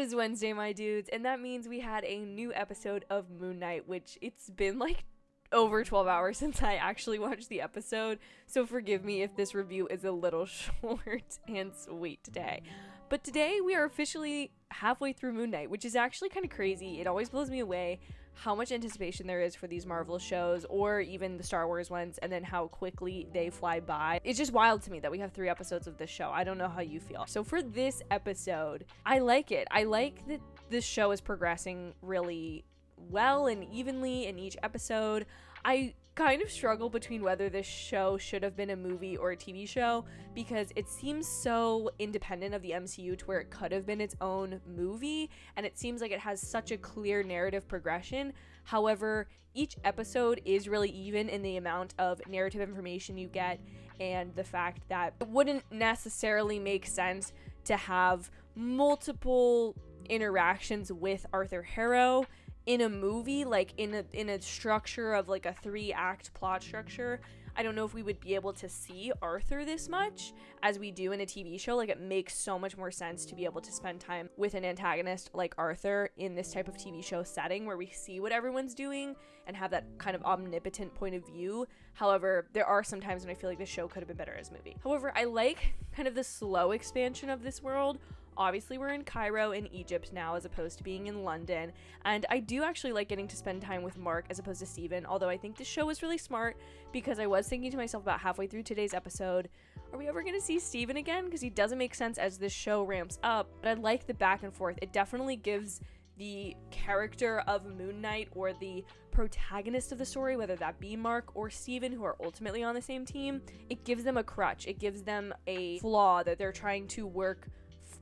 is Wednesday, my dudes, and that means we had a new episode of Moon Knight, which it's been like over 12 hours since I actually watched the episode, so forgive me if this review is a little short and sweet today. But today we are officially halfway through Moon Knight, which is actually kind of crazy. It always blows me away how much anticipation there is for these Marvel shows, or even the Star Wars ones, and then how quickly they fly by. It's just wild to me that we have 3 episodes of this show. I don't know how you feel. So for this episode, I like it. I like that this show is progressing really well and evenly in each episode. I kind of struggle between whether this show should have been a movie or a TV show, because it seems so independent of the MCU to where it could have been its own movie, and it seems like it has such a clear narrative progression. However, each episode is really even in the amount of narrative information you get, and the fact that it wouldn't necessarily make sense to have multiple interactions with Arthur Harrow in a movie, like in a structure of like a 3-act plot structure. I don't know if we would be able to see Arthur this much as we do in a TV show. Like, it makes so much more sense to be able to spend time with an antagonist like Arthur in this type of TV show setting where we see what everyone's doing and have that kind of omnipotent point of view. However, there are some times when I feel like the show could have been better as a movie. However, I like kind of the slow expansion of this world. Obviously, we're in Cairo in Egypt now as opposed to being in London, and I do actually like getting to spend time with Marc as opposed to Steven, although I think the show is really smart, because I was thinking to myself about halfway through today's episode, are we ever going to see Steven again? Because he doesn't make sense as this show ramps up, but I like the back and forth. It definitely gives the character of Moon Knight, or the protagonist of the story, whether that be Marc or Steven, who are ultimately on the same team, it gives them a crutch. It gives them a flaw that they're trying to work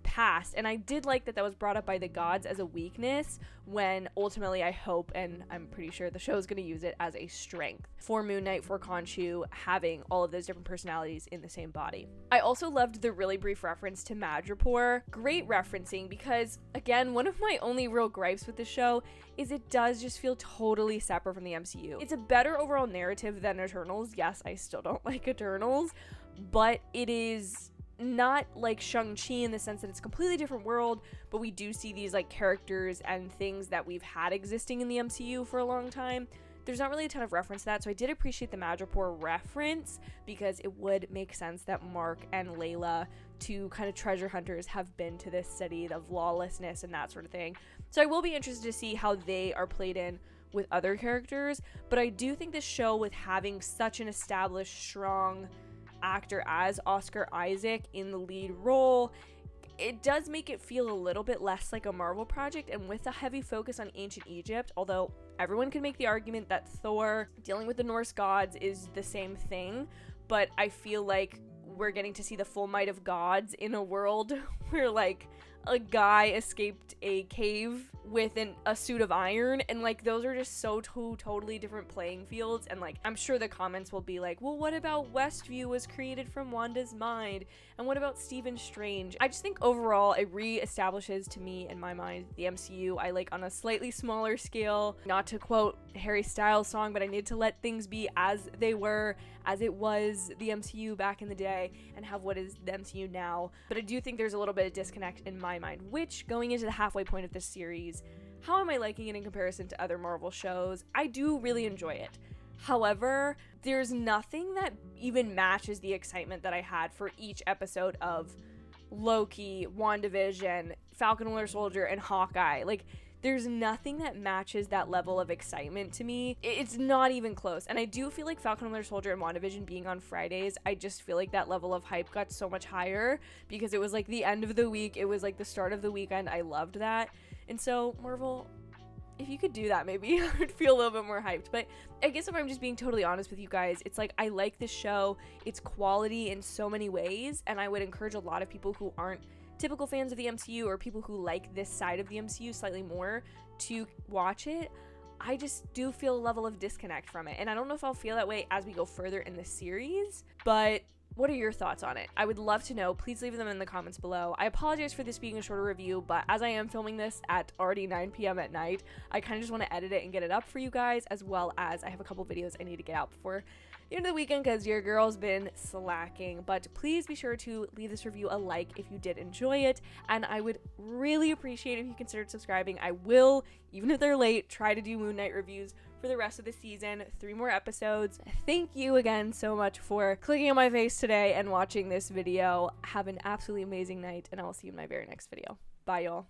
past, and I did like that was brought up by the gods as a weakness, when ultimately I hope, and I'm pretty sure the show's going to use it as a strength for Moon Knight, for Khonshu, having all of those different personalities in the same body. I also loved the really brief reference to Madripoor. Great referencing, because again, one of my only real gripes with the show is it does just feel totally separate from the MCU. It's a better overall narrative than Eternals. Yes, I still don't like Eternals, but it is not like Shang-Chi in the sense that it's a completely different world, but we do see these like characters and things that we've had existing in the MCU for a long time. There's not really a ton of reference to that, so I did appreciate the Madripoor reference, because it would make sense that Marc and Layla, two kind of treasure hunters, have been to this city of lawlessness and that sort of thing. So I will be interested to see how they are played in with other characters, but I do think this show, with having such an established, strong actor as Oscar Isaac in the lead role, it does make it feel a little bit less like a Marvel project, and with a heavy focus on ancient Egypt, although everyone can make the argument that Thor dealing with the Norse gods is the same thing, but I feel like we're getting to see the full might of gods in a world where like a guy escaped a cave with a suit of iron, and like those are just so totally different playing fields. And like, I'm sure the comments will be like, well, what about Westview was created from Wanda's mind, and what about Stephen Strange? I just think overall it re-establishes to me, in my mind, the MCU I like on a slightly smaller scale. Not to quote Harry Styles' song, but I need to let things be as they were, as it was the MCU back in the day, and have what is the MCU now. But I do think there's a little bit of disconnect in my mind, which, going into the halfway point of this series, how am I liking it in comparison to other Marvel shows? I do really enjoy it. However, there's nothing that even matches the excitement that I had for each episode of Loki, WandaVision, Falcon and Winter Soldier, and Hawkeye. Like, there's nothing that matches that level of excitement to me. It's not even close. And I do feel like Falcon and Winter Soldier and WandaVision being on Fridays, I just feel like that level of hype got so much higher, because it was like the end of the week. It was like the start of the weekend. I loved that. And so, Marvel, if you could do that, maybe I would feel a little bit more hyped. But I guess if I'm just being totally honest with you guys, it's like, I like this show. It's quality in so many ways, and I would encourage a lot of people who aren't typical fans of the MCU, or people who like this side of the MCU slightly more, to watch it. I just do feel a level of disconnect from it, and I don't know if I'll feel that way as we go further in the series, but what are your thoughts on it? I would love to know. Please leave them in the comments below. I apologize for this being a shorter review, but as I am filming this at already 9 p.m. at night, I kind of just want to edit it and get it up for you guys, as well as I have a couple videos I need to get out before the end of the weekend because your girl's been slacking. But please be sure to leave this review a like if you did enjoy it, and I would really appreciate if you considered subscribing. I will, even if they're late, try to do Moon Knight reviews for the rest of the season. 3 more episodes. Thank you again so much for clicking on my face today and watching this video. Have an absolutely amazing night, and I will see you in my very next video. Bye, y'all.